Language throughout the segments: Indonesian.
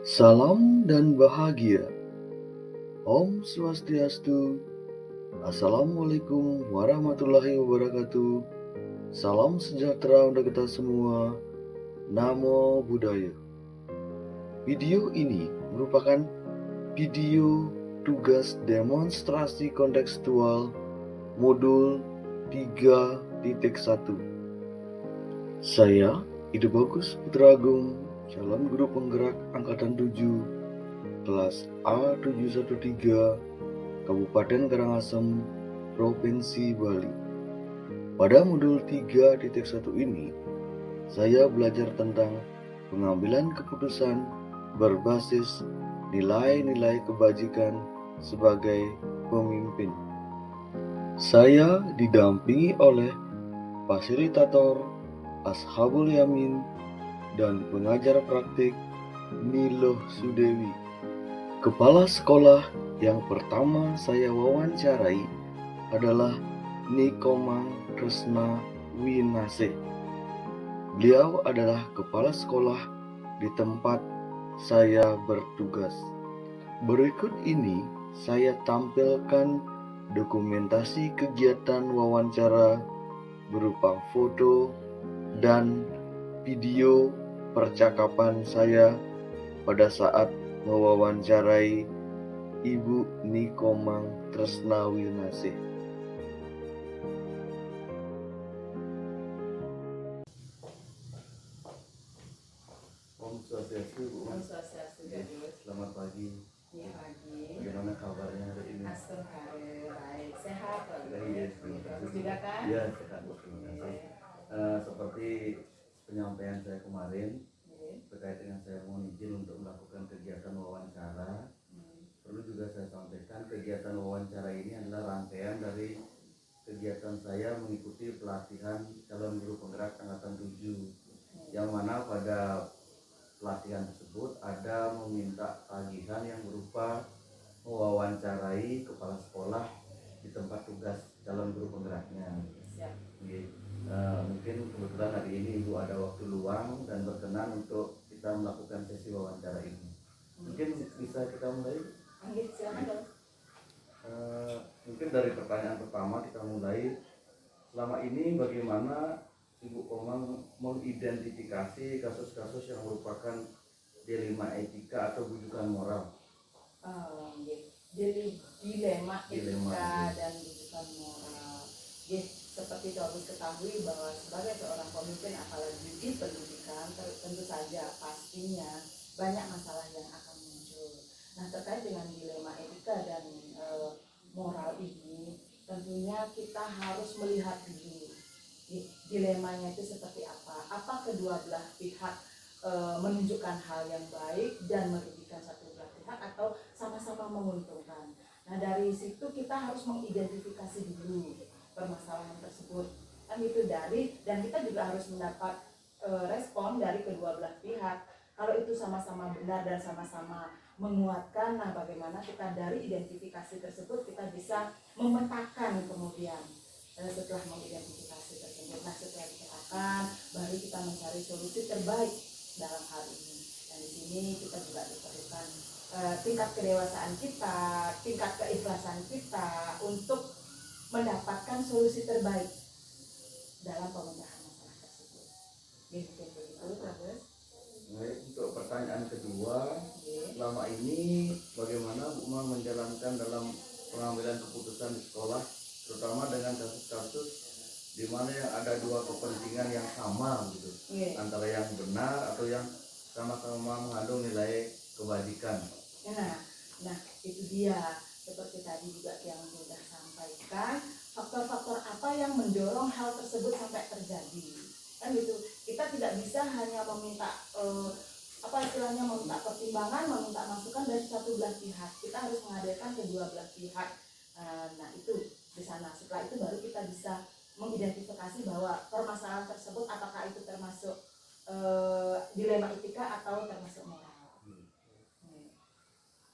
Salam dan bahagia. Om Swastiastu. Assalamualaikum warahmatullahi wabarakatuh. Salam sejahtera untuk kita semua. Namo Buddhaya. Video ini merupakan video tugas demonstrasi kontekstual modul 3.1. Saya, Ide Bagus Putra Agung, calon guru penggerak Angkatan 7, kelas A713, Kabupaten Karangasem, Provinsi Bali. Pada modul 3.1 ini, saya belajar tentang pengambilan keputusan berbasis nilai-nilai kebajikan sebagai pemimpin. Saya didampingi oleh fasilitator Ashabul Yamin dan pengajar praktik Niloh Sudewi. Kepala sekolah yang pertama saya wawancarai adalah Nikomang Kresna Winase. Beliau adalah kepala sekolah di tempat saya bertugas. Berikut ini saya tampilkan dokumentasi kegiatan wawancara berupa foto dan video percakapan saya pada saat mewawancarai Ibu Nikomang Kresna Winase. Om Swastiastu, Bu. Om Swastiastu, Gadis. Selamat pagi. Ya, pagi. Bagaimana kabarnya hari ini? Alhamdulillah baik, sehat walaupun. Iya, terima kasih. Juga kan? Iya, sehat. Terima kasih. Seperti penyampaian saya kemarin, terkait dengan saya mohon izin untuk melakukan kegiatan wawancara. Perlu juga saya sampaikan, kegiatan wawancara ini adalah rangkaian dari kegiatan saya mengikuti pelatihan calon guru penggerak Angkatan 7, yang mana pada pelatihan tersebut ada meminta tagihan yang berupa mewawancarai kepala sekolah di tempat tugas calon guru penggeraknya. Mungkin kebetulan hari ini Ibu ada waktu luang dan berkenan untuk kita melakukan sesi wawancara ini. Mungkin bisa kita mulai? Mungkin dari pertanyaan pertama kita mulai. Selama ini bagaimana Ibu Komang mengidentifikasi kasus-kasus yang merupakan dilema etika atau bujukan moral? Jadi dilema etika dan bujukan moral. Seperti harus ketahui bahwa sebagai seorang pemimpin, apalagi di pendidikan, tentu saja pastinya banyak masalah yang akan muncul. Nah, terkait dengan dilema etika dan moral ini, tentunya kita harus melihat dulu dilemanya itu seperti apa. Apa kedua belah pihak menunjukkan hal yang baik dan merugikan satu belah pihak, atau sama-sama menguntungkan. Nah, dari situ kita harus mengidentifikasi dulu permasalahan tersebut, kan itu dan kita juga harus mendapat respon dari kedua belah pihak. Kalau itu sama-sama benar dan sama-sama menguatkan, nah bagaimana kita dari identifikasi tersebut kita bisa memetakan kemudian setelah mengidentifikasi tersebut. Nah, setelah dipetakan baru kita mencari solusi terbaik dalam hal ini. Dan di sini kita juga diperlukan tingkat kedewasaan kita, tingkat keikhlasan kita untuk mendapatkan solusi terbaik dalam pemecahan masalah tersebut. Mungkin begitu, Bagus. Baik, untuk pertanyaan kedua, selama ini bagaimana Bu Ma menjalankan dalam pengambilan keputusan di sekolah, terutama dengan kasus-kasus di mana yang ada dua kepentingan yang sama gitu, antara yang benar atau yang sama-sama mengandung nilai kebajikan. Nah, itu dia. Seperti tadi juga yang sudah sampaikan, faktor-faktor apa yang mendorong hal tersebut sampai terjadi, kan gitu. Kita tidak bisa hanya meminta meminta pertimbangan, meminta masukan dari satu belah pihak. Kita harus menghadirkan kedua belah pihak. Nah, itu di sana. Setelah itu baru kita bisa mengidentifikasi bahwa permasalahan tersebut apakah itu termasuk dilema etika atau termasuk moral.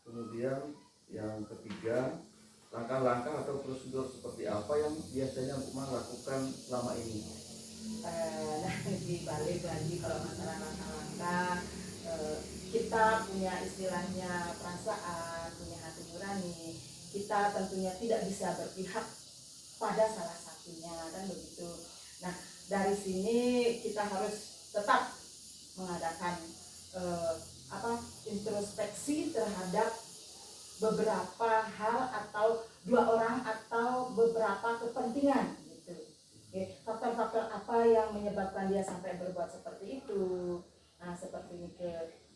Kemudian yang ketiga, langkah-langkah atau prosedur seperti apa yang biasanya Bu Ma lakukan selama ini? Nah, dibalik lagi kalau masalah langkah-langkah kita punya istilahnya perasaan, punya hati nurani, kita tentunya tidak bisa berpihak pada salah satunya, kan begitu. Nah, dari sini kita harus tetap mengadakan introspeksi terhadap beberapa hal atau dua orang atau beberapa kepentingan gitu. Oke, faktor-faktor apa yang menyebabkan dia sampai berbuat seperti itu. Nah, seperti itu.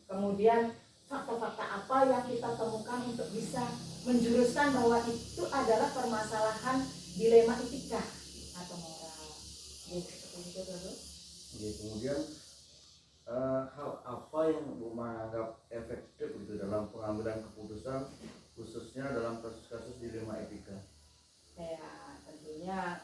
Kemudian fakta-fakta apa yang kita temukan untuk bisa menjuruskan bahwa itu adalah permasalahan dilema etika atau moral. Seperti itu terus. Kemudian hal apa yang Bu menganggap efektif gitu dalam pengambilan keputusan khususnya dalam kasus-kasus dilema etika? Ya, tentunya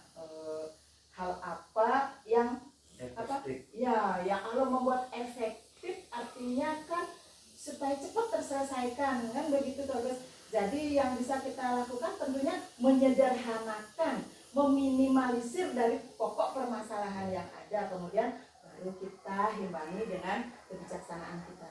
hal apa yang efektif? Ya kalau membuat efektif artinya kan supaya cepat terselesaikan, kan begitu terus. Jadi yang bisa kita lakukan tentunya menyederhanakan, meminimalisir dari pokok permasalahan yang ada, kemudian baru kita imbangi dengan kebijaksanaan kita.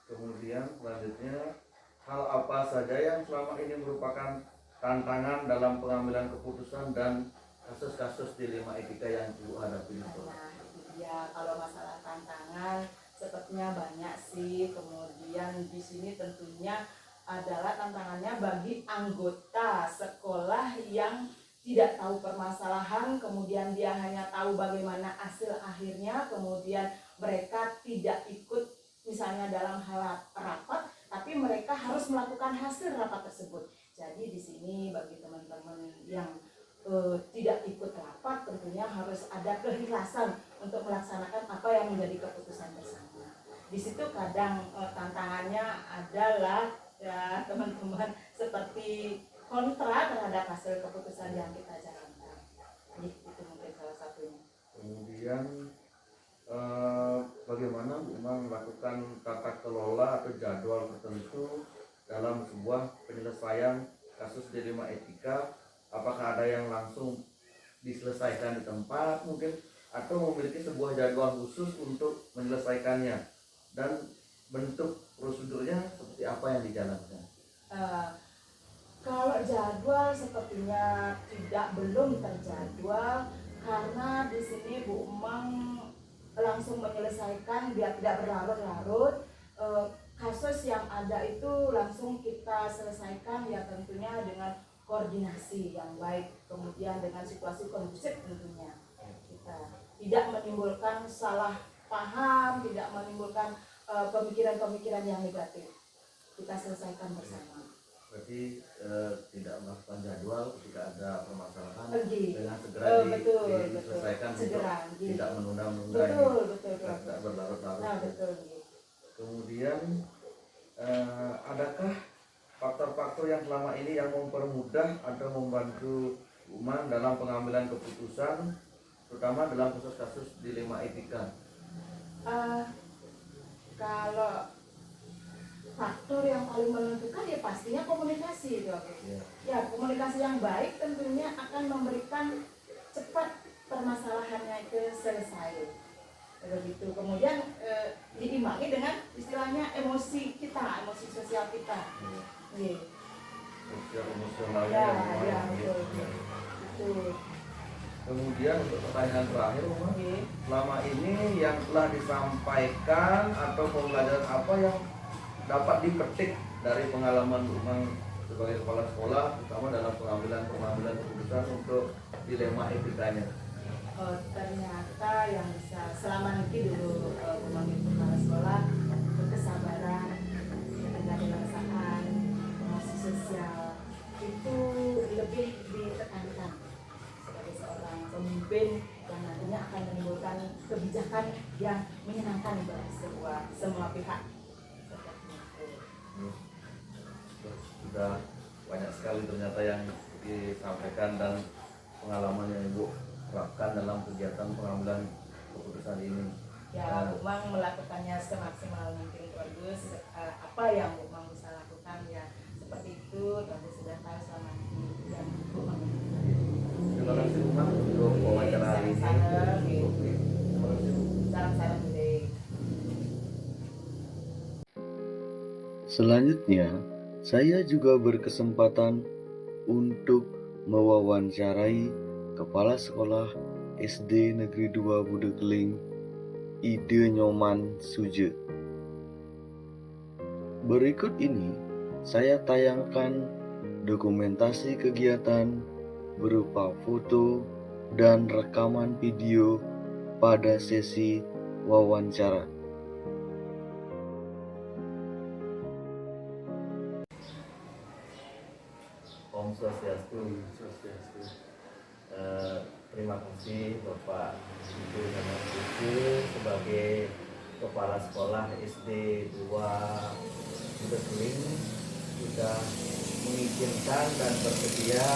Kemudian selanjutnya, hal apa saja yang selama ini merupakan tantangan dalam pengambilan keputusan dan kasus-kasus dilema etika yang Ibu hadapi? Nah, itu dia. Kalau masalah tantangan sepertinya banyak sih. Kemudian di sini tentunya adalah tantangannya bagi anggota sekolah yang tidak tahu permasalahan, kemudian dia hanya tahu bagaimana hasil akhirnya, kemudian mereka tidak ikut misalnya dalam hal rapat, tapi mereka harus melakukan hasil rapat tersebut. Jadi di sini bagi teman-teman yang tidak ikut rapat tentunya harus ada keikhlasan untuk melaksanakan apa yang menjadi keputusan bersama. Di situ kadang tantangannya adalah ya teman-teman seperti kontra terhadap hasil keputusan yang kita jalankan. Itu mungkin salah satunya. Kemudian bagaimana memang melakukan tata kelola atau jadwal tertentu dalam sebuah penyelesaian kasus dilema etika? Apakah ada yang langsung diselesaikan di tempat mungkin, atau memiliki sebuah jadwal khusus untuk menyelesaikannya, dan bentuk prosedurnya seperti apa yang dijalankan? Kalau jadwal sepertinya belum terjadwal, karena di sini Bu Umang langsung menyelesaikan biar tidak berlarut-larut. Kasus yang ada itu langsung kita selesaikan ya tentunya dengan koordinasi yang baik, kemudian dengan situasi kondusif tentunya. Kita tidak menimbulkan salah paham, tidak menimbulkan pemikiran-pemikiran yang negatif. Kita selesaikan bersama. Berarti tidak melakukan jadwal ketika ada permasalahan, dengan segera diselesaikan segera, untuk tidak menunda-nunda, tidak berlarut-larut. Nah, betul. Kemudian adakah faktor-faktor yang selama ini yang mempermudah atau membantu Umang dalam pengambilan keputusan, terutama dalam kasus-kasus dilema etika? Kalau faktor yang paling menentukan ya pastinya komunikasi itu. Ya, komunikasi yang baik tentunya akan memberikan cepat permasalahannya itu selesai. Begitu. Kemudian diimbangi dengan istilahnya emosi kita, emosi sosial kita. Sosial emosionalnya. Ya, betul. Itu. Kemudian untuk pertanyaan terakhir, selama ini yang telah disampaikan atau pembelajaran apa yang dapat dipetik dari pengalaman Umang sebagai kepala sekolah, terutama dalam pengambilan keputusan untuk dilema etikanya? Ternyata yang bisa selama ini dulu Umang itu kepala sekolah, kesabaran, kedewasaan, emosi sosial itu lebih ditekankan sebagai seorang pemimpin yang nantinya akan menimbulkan kebijakan yang menyenangkan bagi semua pihak. Sudah banyak sekali ternyata yang disampaikan dan pengalaman yang Ibu terapkan dalam kegiatan pengambilan keputusan ini. Ya, Umang melakukannya semaksimal mungkin terus. Apa yang Umang bisa lakukan ya seperti itu, tapi sudah tahu selama ini yang Umang. Terima kasih Umang untuk wawancara hari ini. Salam-salam. Selanjutnya, saya juga berkesempatan untuk mewawancarai Kepala Sekolah SD Negeri 2 Budekeling, Ide Nyoman Suje. Berikut ini saya tayangkan dokumentasi kegiatan berupa foto dan rekaman video pada sesi wawancara. Om Swastiastu. Terima kasih Bapak Ibu Nyoman Suje sebagai Kepala Sekolah SD 2 Budekeling sudah mengizinkan dan bersedia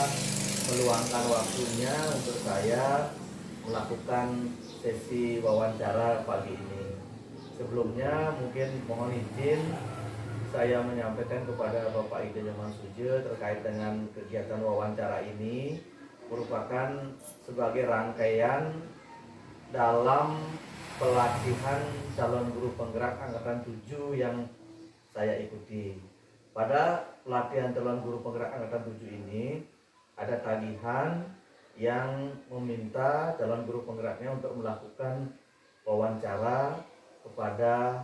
meluangkan waktunya untuk saya melakukan sesi wawancara pagi ini. Sebelumnya mungkin mohon izin saya menyampaikan kepada Bapak Ide Nyoman Suje terkait dengan kegiatan wawancara ini merupakan sebagai rangkaian dalam pelatihan calon guru penggerak angkatan 7 yang saya ikuti. Pada pelatihan calon guru penggerak angkatan 7 ini ada tagihan yang meminta calon guru penggeraknya untuk melakukan wawancara kepada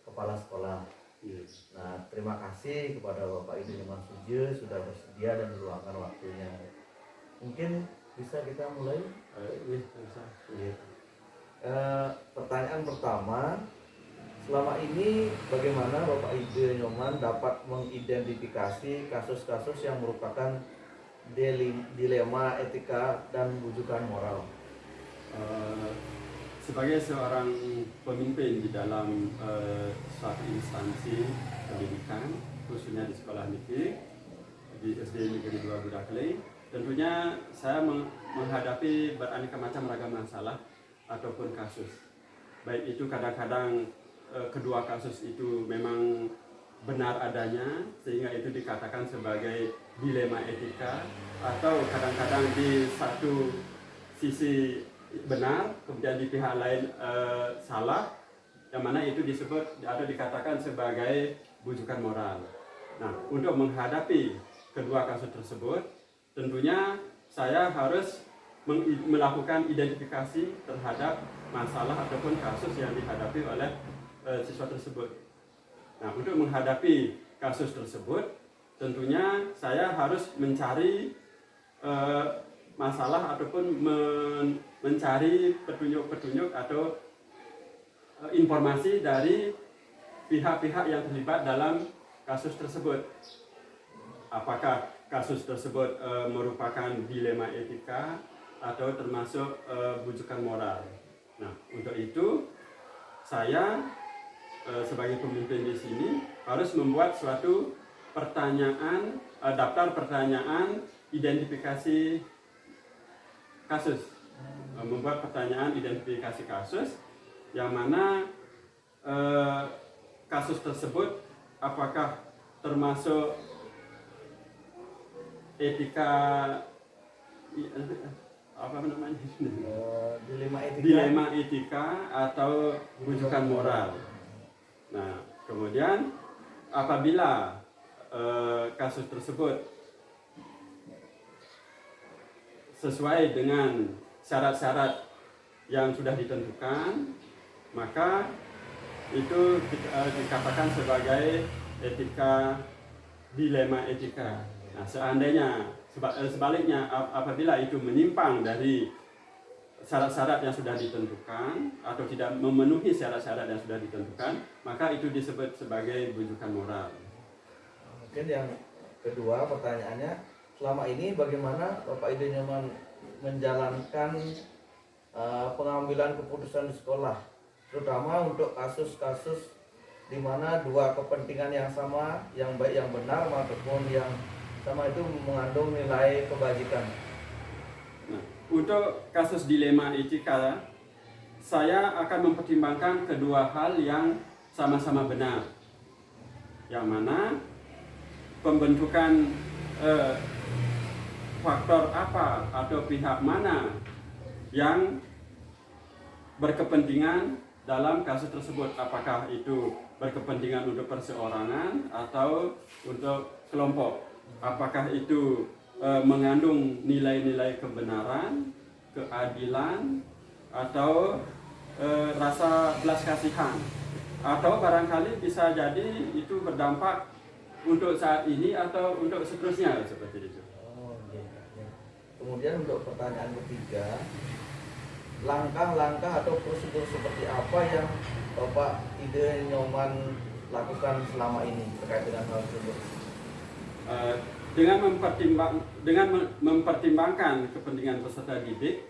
kepala sekolah. Nah, terima kasih kepada Bapak Ide Nyoman Suje sudah bersedia dan meluangkan waktunya. Mungkin bisa kita mulai? Pertanyaan pertama, selama ini bagaimana Bapak Ide Nyoman dapat mengidentifikasi kasus-kasus yang merupakan dilema etika dan bujukan moral? Sebagai seorang pemimpin di dalam suatu instansi pendidikan, khususnya di sekolah negeri, di SD Negeri 2 Budekeling, tentunya saya menghadapi beraneka macam ragam masalah ataupun kasus. Baik itu kadang-kadang kedua kasus itu memang benar adanya, sehingga itu dikatakan sebagai dilema etika, atau kadang-kadang di satu sisi benar, kemudian di pihak lain salah, yang mana itu disebut atau dikatakan sebagai bujukan moral. Nah, untuk menghadapi kedua kasus tersebut, tentunya saya harus melakukan identifikasi terhadap masalah ataupun kasus yang dihadapi oleh siswa tersebut. Nah, untuk menghadapi kasus tersebut, tentunya saya harus mencari masalah ataupun mencari petunjuk-petunjuk atau informasi dari pihak-pihak yang terlibat dalam kasus tersebut. Apakah kasus tersebut merupakan dilema etika atau termasuk bujukan moral. Nah, untuk itu saya sebagai pemimpin di sini harus membuat suatu pertanyaan, daftar pertanyaan identifikasi kasus, membuat pertanyaan identifikasi kasus yang mana kasus tersebut apakah termasuk etika dilema etika atau bujukan moral. Nah, kemudian apabila kasus tersebut sesuai dengan syarat-syarat yang sudah ditentukan, maka itu dikatakan sebagai dilema etika. Nah, seandainya sebaliknya apabila itu menyimpang dari syarat-syarat yang sudah ditentukan atau tidak memenuhi syarat-syarat yang sudah ditentukan, maka itu disebut sebagai bujukan moral. Mungkin yang kedua pertanyaannya, selama ini bagaimana Bapak Ide Nyoman menjalankan pengambilan keputusan di sekolah, terutama untuk kasus-kasus di mana dua kepentingan yang sama, yang baik yang benar maupun yang sama itu mengandung nilai kebajikan. Nah, untuk kasus dilema etika, saya akan mempertimbangkan kedua hal yang sama-sama benar, yang mana pembentukan faktor apa atau pihak mana yang berkepentingan dalam kasus tersebut, apakah itu berkepentingan untuk perseorangan atau untuk kelompok, apakah itu mengandung nilai-nilai kebenaran, keadilan, atau rasa belas kasihan, atau barangkali bisa jadi itu berdampak untuk saat ini atau untuk seterusnya, seperti itu. Oh, iya, iya. Kemudian untuk pertanyaan ketiga, langkah-langkah atau prosedur seperti apa yang Bapak Ide Nyoman lakukan selama ini terkait dengan hal tersebut? Dengan mempertimbangkan kepentingan peserta didik,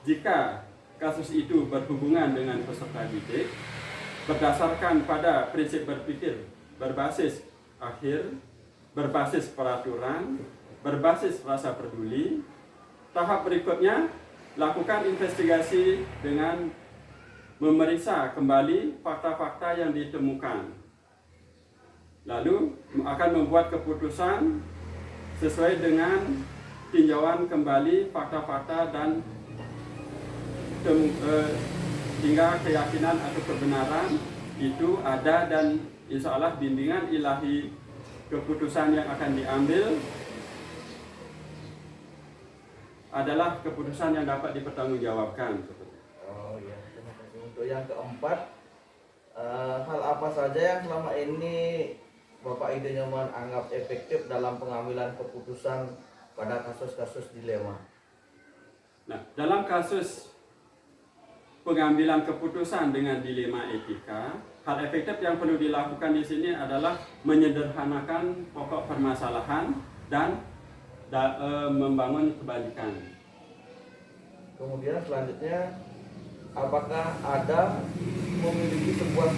jika kasus itu berhubungan dengan peserta didik, berdasarkan pada prinsip berpikir berbasis akhir, berbasis peraturan, berbasis rasa peduli, tahap berikutnya lakukan investigasi dengan memeriksa kembali fakta-fakta yang ditemukan. Lalu akan membuat keputusan sesuai dengan tinjauan kembali fakta-fakta dan hingga keyakinan atau kebenaran itu ada, dan insya Allah bimbingan ilahi keputusan yang akan diambil adalah keputusan yang dapat dipertanggungjawabkan. Oh iya, terima kasih. Untuk yang keempat, hal apa saja yang selama ini Bapak Ide Nyoman anggap efektif dalam pengambilan keputusan pada kasus-kasus dilema? Nah, dalam kasus pengambilan keputusan dengan dilema etika, hal efektif yang perlu dilakukan di sini adalah menyederhanakan pokok permasalahan dan membangun kebalikan. Kemudian selanjutnya, apakah ada memiliki sebuah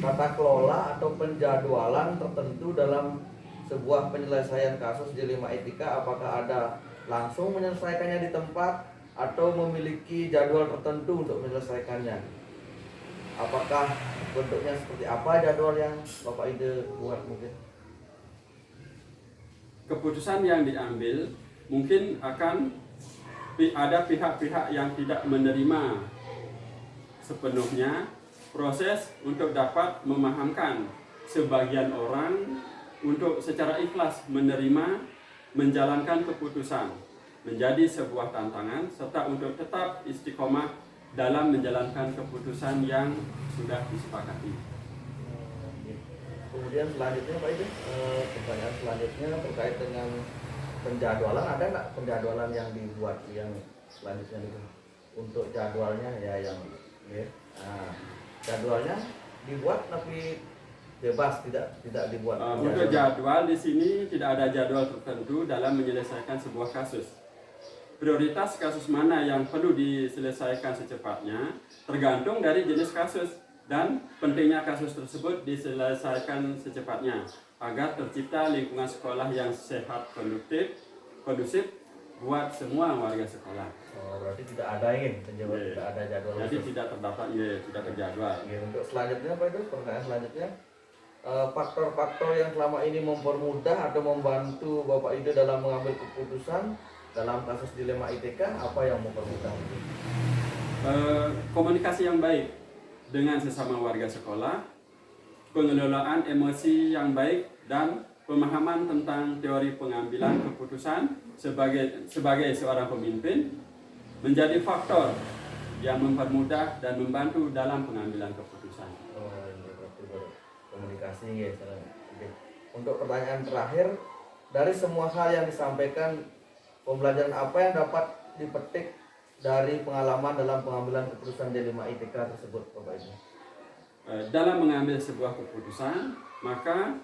tata kelola atau penjadwalan tertentu dalam sebuah penyelesaian kasus dilema etika? Apakah ada langsung menyelesaikannya di tempat atau memiliki jadwal tertentu untuk menyelesaikannya? Apakah bentuknya seperti apa jadwal yang Bapak Ide buat mungkin? Keputusan yang diambil mungkin akan ada pihak-pihak yang tidak menerima sepenuhnya proses untuk dapat memahamkan sebagian orang untuk secara ikhlas menerima menjalankan keputusan menjadi sebuah tantangan, serta untuk tetap istiqomah dalam menjalankan keputusan yang sudah disepakati. Kemudian selanjutnya Pak Ide, pertanyaan selanjutnya terkait dengan penjadwalan, ada nggak penjadwalan yang dibuat yang selanjutnya itu? Untuk jadwalnya ya yang ya. Nah, jadwalnya dibuat tapi bebas, tidak dibuat. Untuk jadwal di sini tidak ada jadwal tertentu dalam menyelesaikan sebuah kasus. Prioritas kasus mana yang perlu diselesaikan secepatnya tergantung dari jenis kasus dan pentingnya kasus tersebut diselesaikan secepatnya agar tercipta lingkungan sekolah yang sehat, kondusif buat semua warga sekolah. Oh, berarti tidak ada tidak ada jadwal. Jadi khusus. Tidak terdaftar, tidak terjadwal. Untuk selanjutnya Pak Ide, pertanyaan selanjutnya, faktor-faktor yang selama ini mempermudah atau membantu Bapak Ide dalam mengambil keputusan dalam kasus dilema ITK, apa yang mempermudah? Komunikasi yang baik dengan sesama warga sekolah, pengelolaan emosi yang baik, dan pemahaman tentang teori pengambilan keputusan sebagai seorang pemimpin menjadi faktor yang mempermudah dan membantu dalam pengambilan keputusan. Oh, ini berarti komunikasi ya. Untuk pertanyaan terakhir, dari semua hal yang disampaikan, pembelajaran apa yang dapat dipetik dari pengalaman dalam pengambilan keputusan dilema ITK tersebut, Bapak Ibu? Dalam mengambil sebuah keputusan, maka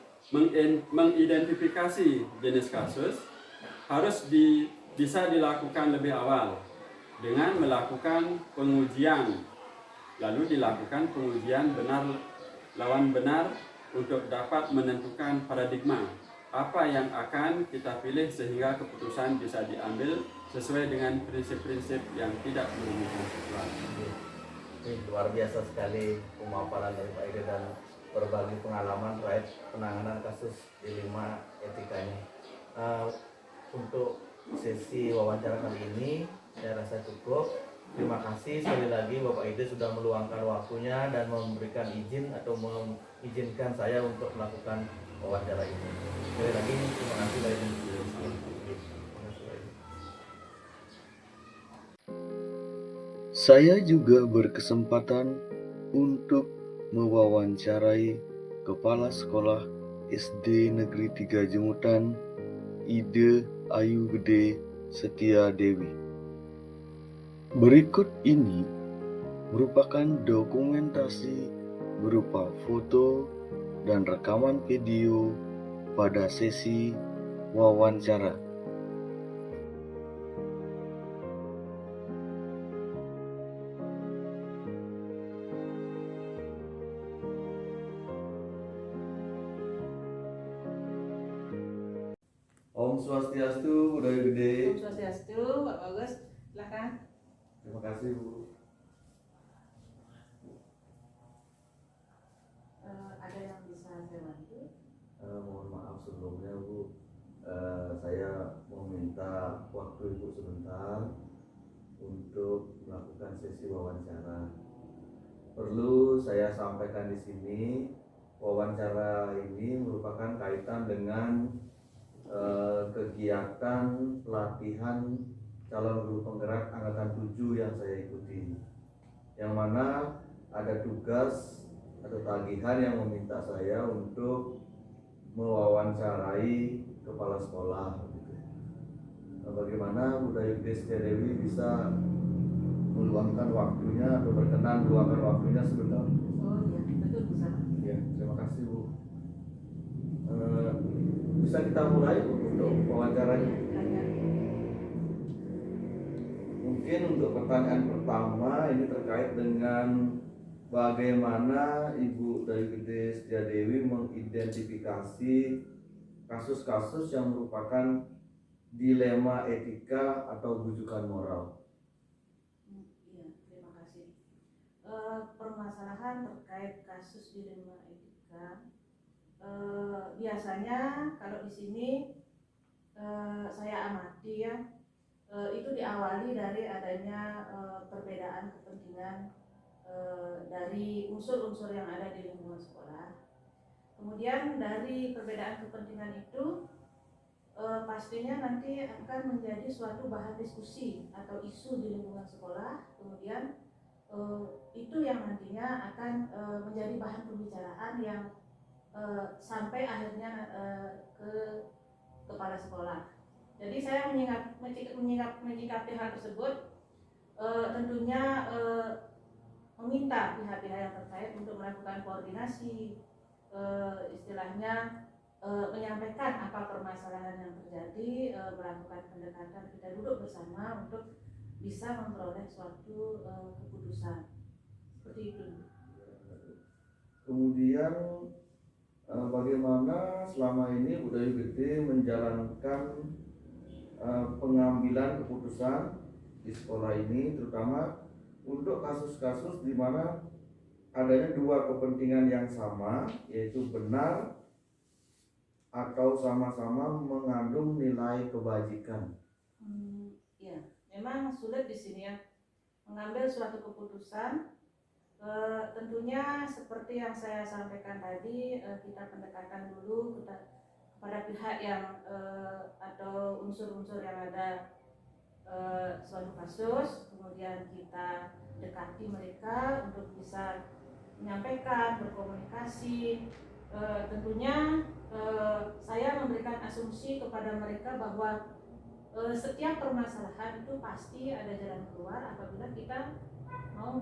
mengidentifikasi jenis kasus harus bisa dilakukan lebih awal dengan melakukan pengujian, lalu dilakukan pengujian benar lawan benar untuk dapat menentukan paradigma apa yang akan kita pilih sehingga keputusan bisa diambil sesuai dengan prinsip-prinsip yang tidak merugikan siswa. Ini luar biasa sekali pemaparan dari Pak Ide dan berbagi pengalaman terkait penanganan kasus dilema etikanya. Untuk sesi wawancara kali ini saya rasa cukup. Terima kasih sekali lagi Bapak Ide sudah meluangkan waktunya dan memberikan izin atau mengizinkan saya untuk melakukan wawancara ini. Sekali lagi terima kasih dari Saya juga berkesempatan untuk mewawancarai Kepala Sekolah SD Negeri 3 Jemutan, Ide Ayu Gede Setia Dewi. Berikut ini merupakan dokumentasi berupa foto dan rekaman video pada sesi wawancara. Om Swastiastu, Budaya Gede. Om Swastiastu, Pak Bagus, silakan. Terima kasih Bu. Ada yang bisa saya bantu? Mohon maaf sebelumnya Bu, saya meminta waktu Ibu sebentar untuk melakukan sesi wawancara. Perlu saya sampaikan di sini, wawancara ini merupakan kaitan dengan kegiatan pelatihan calon guru penggerak angkatan 7 yang saya ikuti, yang mana ada tugas atau tagihan yang meminta saya untuk mewawancarai kepala sekolah. Bagaimana Budaya Gede Setia Dewi bisa meluangkan waktunya atau berkenan meluangkan waktunya sebentar? Oh iya, betul bisa. Ya, terima kasih Bu. Bisa kita mulai untuk wawancaranya? Mungkin untuk pertanyaan pertama ini terkait dengan bagaimana Ibu Dayu Gede Setia Dewi mengidentifikasi kasus-kasus yang merupakan dilema etika atau bujukan moral. Iya, terima kasih. Permasalahan terkait kasus dilema etika, biasanya kalau di sini saya amati ya, itu diawali dari adanya perbedaan kepentingan dari unsur-unsur yang ada di lingkungan sekolah. Kemudian dari perbedaan kepentingan itu pastinya nanti akan menjadi suatu bahan diskusi atau isu di lingkungan sekolah. Kemudian itu yang nantinya akan menjadi bahan pembicaraan yang sampai akhirnya ke kepala sekolah. Jadi saya menyikapi hal tersebut tentunya meminta pihak-pihak yang terkait untuk melakukan koordinasi, istilahnya menyampaikan apa permasalahan yang terjadi, melakukan pendekatan, kita duduk bersama untuk bisa memperoleh suatu keputusan seperti itu. Kemudian bagaimana selama ini Budaya Gede menjalankan pengambilan keputusan di sekolah ini, terutama untuk kasus-kasus di mana adanya dua kepentingan yang sama, yaitu benar atau sama-sama mengandung nilai kebajikan. Ya, memang sulit di sini ya mengambil suatu keputusan. Tentunya seperti yang saya sampaikan tadi, kita pendekatan dulu kepada pihak yang atau unsur-unsur yang ada suatu kasus, kemudian kita dekati mereka untuk bisa menyampaikan, berkomunikasi. Tentunya saya memberikan asumsi kepada mereka bahwa setiap permasalahan itu pasti ada jalan keluar apabila kita mau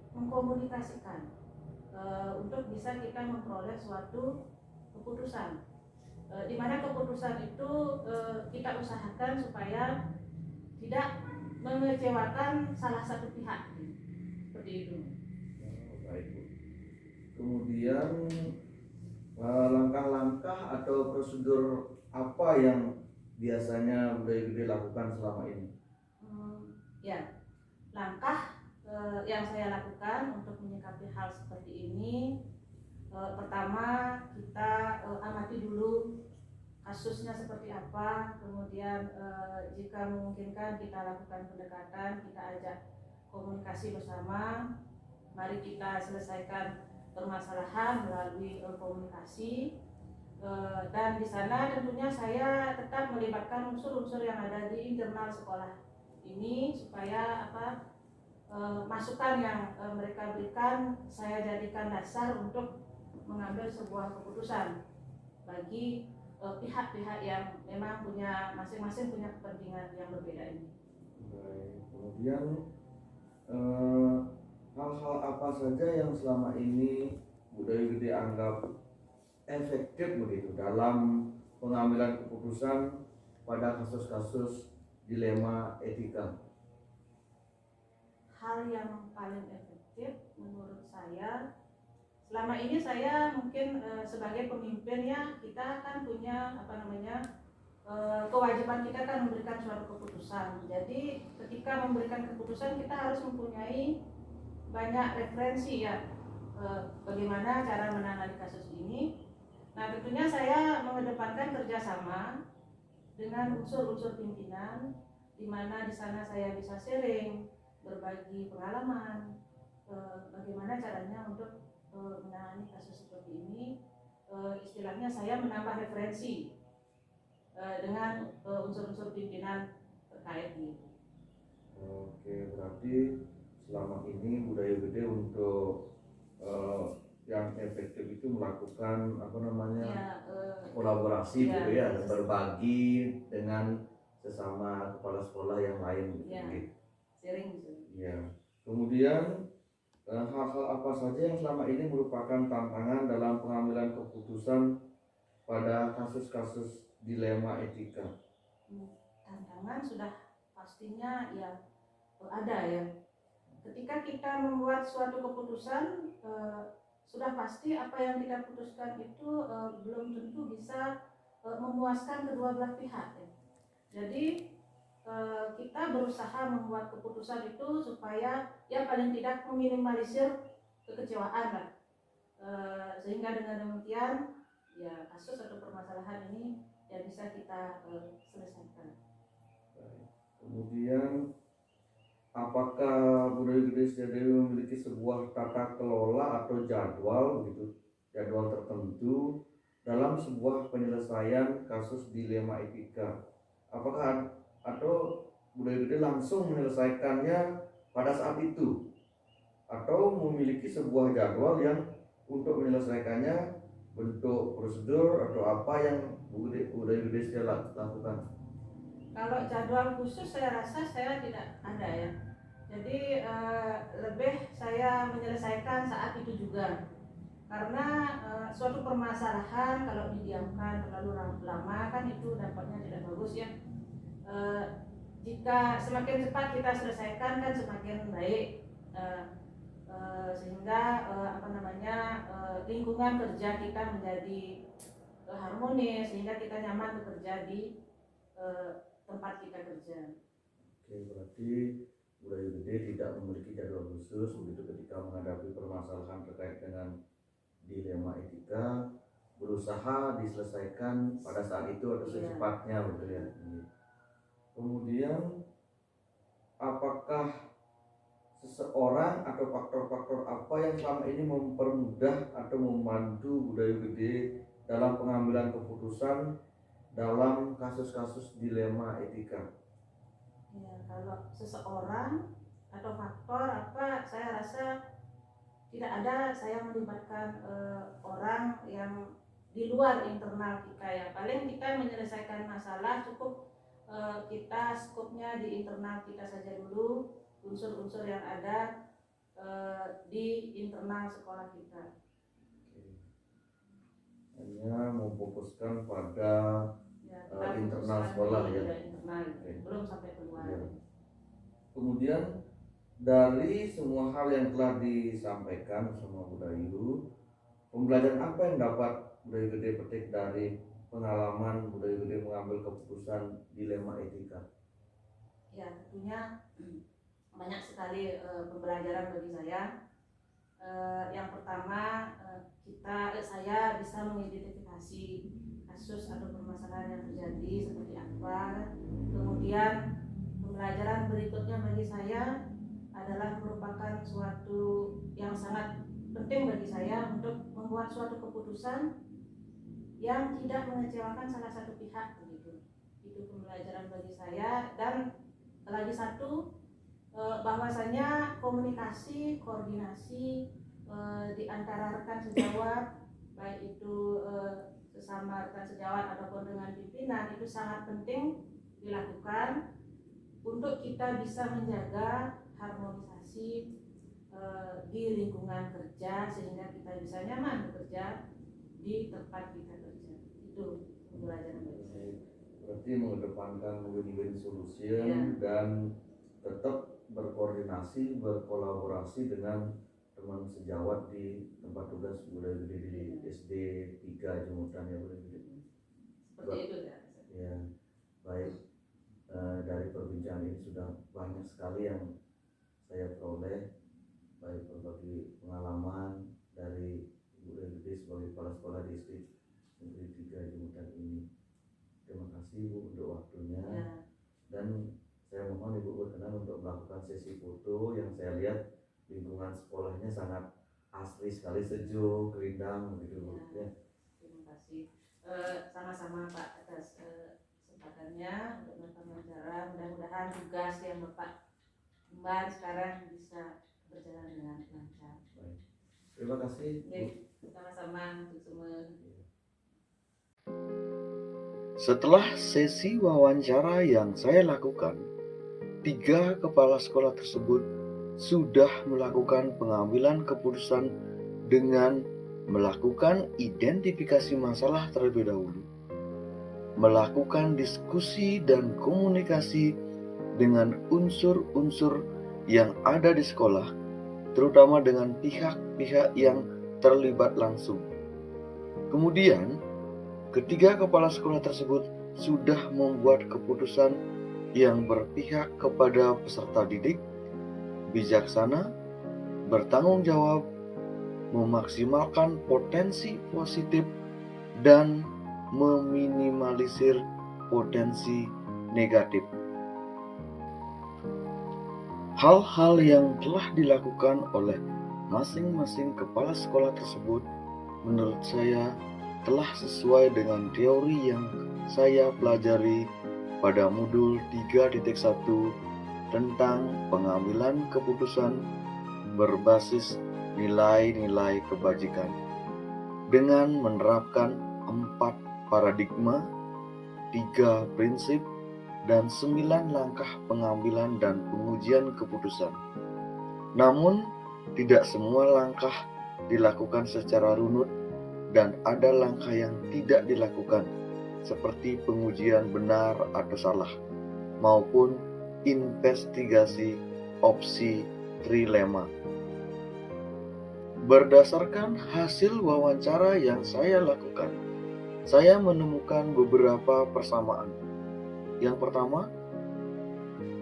mengkomunikasikan untuk bisa kita memperoleh suatu keputusan, di mana keputusan itu kita usahakan supaya tidak mengecewakan salah satu pihak, seperti itu. Baik Bu. Kemudian langkah-langkah atau prosedur apa yang biasanya Budaya Gede lakukan selama ini? Ya, langkah yang saya lakukan untuk menyikapi hal seperti ini, pertama kita amati dulu kasusnya seperti apa, kemudian jika memungkinkan kita lakukan pendekatan, kita ajak komunikasi bersama. Mari kita selesaikan permasalahan melalui komunikasi. Dan di sana tentunya saya tetap melibatkan unsur-unsur yang ada di internal sekolah ini supaya masukan yang mereka berikan saya jadikan dasar untuk mengambil sebuah keputusan bagi pihak-pihak yang memang punya masing-masing punya kepentingan yang berbeda ini. Baik. Kemudian hal-hal apa saja yang selama ini Budaya Gede anggap efektif begitu dalam pengambilan keputusan pada kasus-kasus dilema etika? Hal yang paling efektif menurut saya selama ini, saya mungkin sebagai pemimpin ya, kita kan punya kewajiban kita kan memberikan suatu keputusan. Jadi ketika memberikan keputusan kita harus mempunyai banyak referensi ya, bagaimana cara menangani kasus ini. Nah tentunya saya mengedepankan kerjasama dengan unsur-unsur pimpinan, di mana di sana saya bisa sharing, berbagi pengalaman, bagaimana caranya untuk menangani kasus seperti ini. Istilahnya saya menambah referensi dengan unsur-unsur pimpinan terkait ini. Oke, berarti selama ini Budaya Gede untuk yang efektif itu melakukan kolaborasi ya, gitu ya, berbagi dengan sesama kepala sekolah yang lain gitu. Ya, sharing. Ya. Kemudian hal-hal apa saja yang selama ini merupakan tantangan dalam pengambilan keputusan pada kasus-kasus dilema etika? Tantangan sudah pastinya ya ada ya. Ketika kita membuat suatu keputusan, sudah pasti apa yang kita putuskan itu belum tentu bisa memuaskan kedua belah pihak ya. Jadi kita berusaha membuat keputusan itu supaya ya paling tidak meminimalisir kekecewaan lah, sehingga dengan demikian ya kasus atau permasalahan ini ya bisa kita selesaikan. Kemudian apakah Budaya Gede Setiadewi memiliki sebuah tata kelola atau jadwal tertentu dalam sebuah penyelesaian kasus dilema etika? Apakah atau Budaya Gede langsung menyelesaikannya pada saat itu, atau memiliki sebuah jadwal yang untuk menyelesaikannya, bentuk prosedur atau apa yang Budaya Gede Setiadewi lakukan? Kalau jadwal khusus saya rasa saya tidak ada ya. Jadi lebih saya menyelesaikan saat itu juga. Karena suatu permasalahan kalau didiamkan terlalu lama kan itu dampaknya tidak bagus ya. Jika semakin cepat kita selesaikan kan semakin baik, sehingga lingkungan kerja kita menjadi harmonis, sehingga kita nyaman bekerja di tempat kita kerja. Oke, berarti Budaya Gede tidak memiliki jadwal khusus begitu ketika menghadapi permasalahan terkait dengan dilema etika, berusaha diselesaikan pada saat itu atau secepatnya betul ya. Kemudian apakah seseorang atau faktor-faktor apa yang selama ini mempermudah atau membantu Budaya Gede dalam pengambilan keputusan dalam kasus-kasus dilema etika? Ya, kalau seseorang atau faktor apa, saya rasa tidak ada. Saya melibatkan orang yang di luar internal kita ya. Paling kita menyelesaikan masalah cukup kita skopnya di internal kita saja dulu, unsur-unsur yang ada di internal sekolah kita. Hanya memfokuskan pada internal sekolah ya. Belum sampai keluar. Ya. Kemudian dari semua hal yang telah disampaikan sama Budayu, pembelajaran apa yang dapat Budaya Gede petik dari pengalaman Budaya Gede mengambil keputusan dilema etika? Ya, tentunya banyak sekali pembelajaran bagi saya. Yang pertama, saya bisa mengidentifikasi kasus atau permasalahan yang terjadi seperti apa. Kemudian pembelajaran berikutnya bagi saya adalah merupakan suatu yang sangat penting bagi saya untuk membuat suatu keputusan yang tidak mengecewakan salah satu pihak begitu. Itu pembelajaran bagi saya. Dan lagi satu, bahwasanya komunikasi, koordinasi di antara rekan sejawat, baik itu sesama rekan sejawat ataupun dengan pimpinan, itu sangat penting dilakukan untuk kita bisa menjaga harmonisasi di lingkungan kerja sehingga kita bisa nyaman bekerja di tempat kita kerja. Itu pembelajaran bagi saya. Berarti mengedepankan win-win solution dan tetap berkoordinasi, berkolaborasi dengan teman sejawat di tempat tugas Bulai Gede di SD 3 Jumutan ya Bulai Gede. Seperti itu ya. Ya, baik. Dari perbincangan ini sudah banyak sekali yang saya peroleh, baik berbagai pengalaman dari Ibu Gede sebagai kepala sekolah di SD Negeri 3 Jumutan ini. Terima kasih Bu untuk waktunya. Ya. Dan saya mohon Ibu berkenan untuk melakukan sesi foto. Yang saya lihat lingkungan sekolahnya sangat asri sekali, sejuk, rindang begitu Bu. Ya. Terima kasih. Sama-sama Pak atas kesempatannya untuk melakukan wawancara. Mudah-mudahan tugas yang Bapak emban sekarang bisa berjalan dengan lancar. Baik. Terima kasih Bu. Ya, sama-sama untuk semua. Setelah sesi wawancara yang saya lakukan, 3 kepala sekolah tersebut sudah melakukan pengambilan keputusan dengan melakukan identifikasi masalah terlebih dahulu, melakukan diskusi dan komunikasi dengan unsur-unsur yang ada di sekolah, terutama dengan pihak-pihak yang terlibat langsung. Kemudian, ketiga kepala sekolah tersebut sudah membuat keputusan yang berpihak kepada peserta didik, bijaksana, bertanggung jawab, memaksimalkan potensi positif, dan meminimalisir potensi negatif. Hal-hal yang telah dilakukan oleh masing-masing kepala sekolah tersebut menurut saya telah sesuai dengan teori yang saya pelajari pada modul 3.1 tentang pengambilan keputusan berbasis nilai-nilai kebajikan dengan menerapkan 4 paradigma, 3 prinsip, dan 9 langkah pengambilan dan pengujian keputusan. Namun, tidak semua langkah dilakukan secara runut dan ada langkah yang tidak dilakukan, seperti pengujian benar atau salah, maupun investigasi opsi trilema. Berdasarkan hasil wawancara yang saya lakukan, saya menemukan beberapa persamaan. Yang pertama,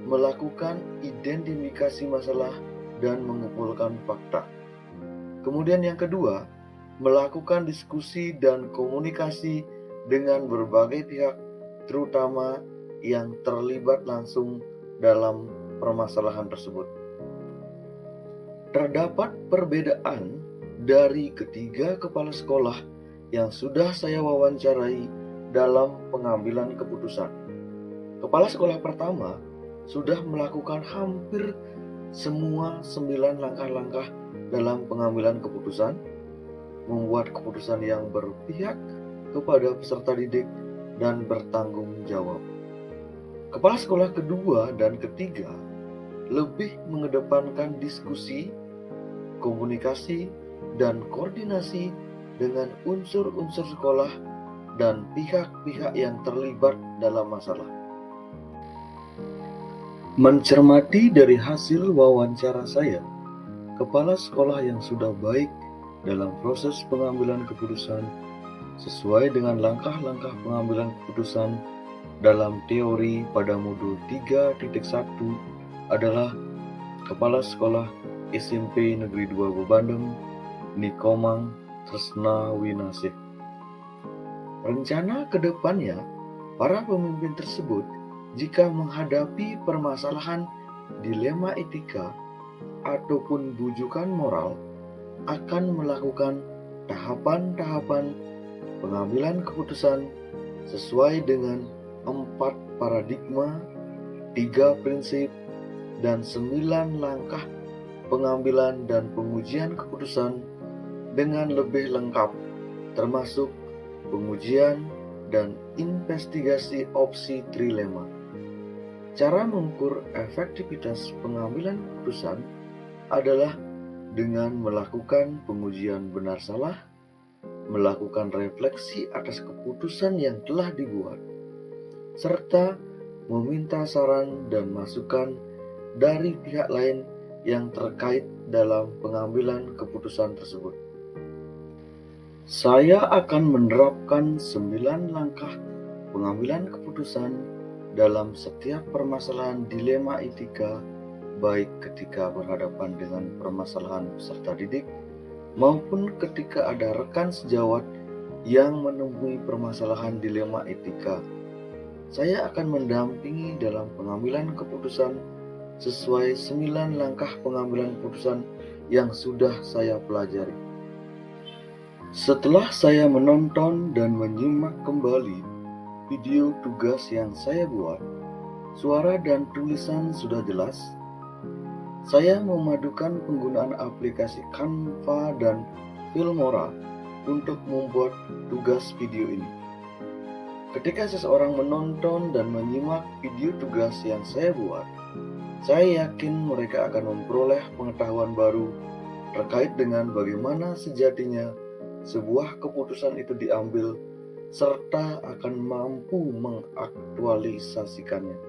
melakukan identifikasi masalah dan mengumpulkan fakta. Kemudian yang kedua, melakukan diskusi dan komunikasi dengan berbagai pihak, terutama yang terlibat langsung dalam permasalahan tersebut. Terdapat perbedaan dari ketiga kepala sekolah yang sudah saya wawancarai dalam pengambilan keputusan. Kepala sekolah pertama sudah melakukan hampir semua 9 langkah-langkah dalam pengambilan keputusan, membuat keputusan yang berpihak kepada peserta didik dan bertanggung jawab. Kepala sekolah kedua dan ketiga lebih mengedepankan diskusi, komunikasi, dan koordinasi dengan unsur-unsur sekolah dan pihak-pihak yang terlibat dalam masalah. Mencermati dari hasil wawancara saya, kepala sekolah yang sudah baik dalam proses pengambilan keputusan sesuai dengan langkah-langkah pengambilan keputusan dalam teori pada modul 3.1 adalah Kepala Sekolah SMP Negeri 2 Bebandem, Nikomang Tresna Winasih. Rencana ke depannya, para pemimpin tersebut jika menghadapi permasalahan dilema etika ataupun bujukan moral akan melakukan tahapan-tahapan pengambilan keputusan sesuai dengan 4 paradigma, 3 prinsip, dan 9 langkah pengambilan dan pengujian keputusan dengan lebih lengkap, termasuk pengujian dan investigasi opsi trilema. Cara mengukur efektivitas pengambilan keputusan adalah dengan melakukan pengujian benar salah, melakukan refleksi atas keputusan yang telah dibuat, serta meminta saran dan masukan dari pihak lain yang terkait dalam pengambilan keputusan tersebut. Saya akan menerapkan 9 langkah pengambilan keputusan dalam setiap permasalahan dilema etika, baik ketika berhadapan dengan permasalahan peserta didik maupun ketika ada rekan sejawat yang menemui permasalahan dilema etika. Saya akan mendampingi dalam pengambilan keputusan sesuai 9 langkah pengambilan keputusan yang sudah saya pelajari. Setelah saya menonton dan menyimak kembali video tugas yang saya buat, suara dan tulisan sudah jelas. Saya memadukan penggunaan aplikasi Canva dan Filmora untuk membuat tugas video ini. Ketika seseorang menonton dan menyimak video tugas yang saya buat, saya yakin mereka akan memperoleh pengetahuan baru terkait dengan bagaimana sejatinya sebuah keputusan itu diambil, serta akan mampu mengaktualisasikannya.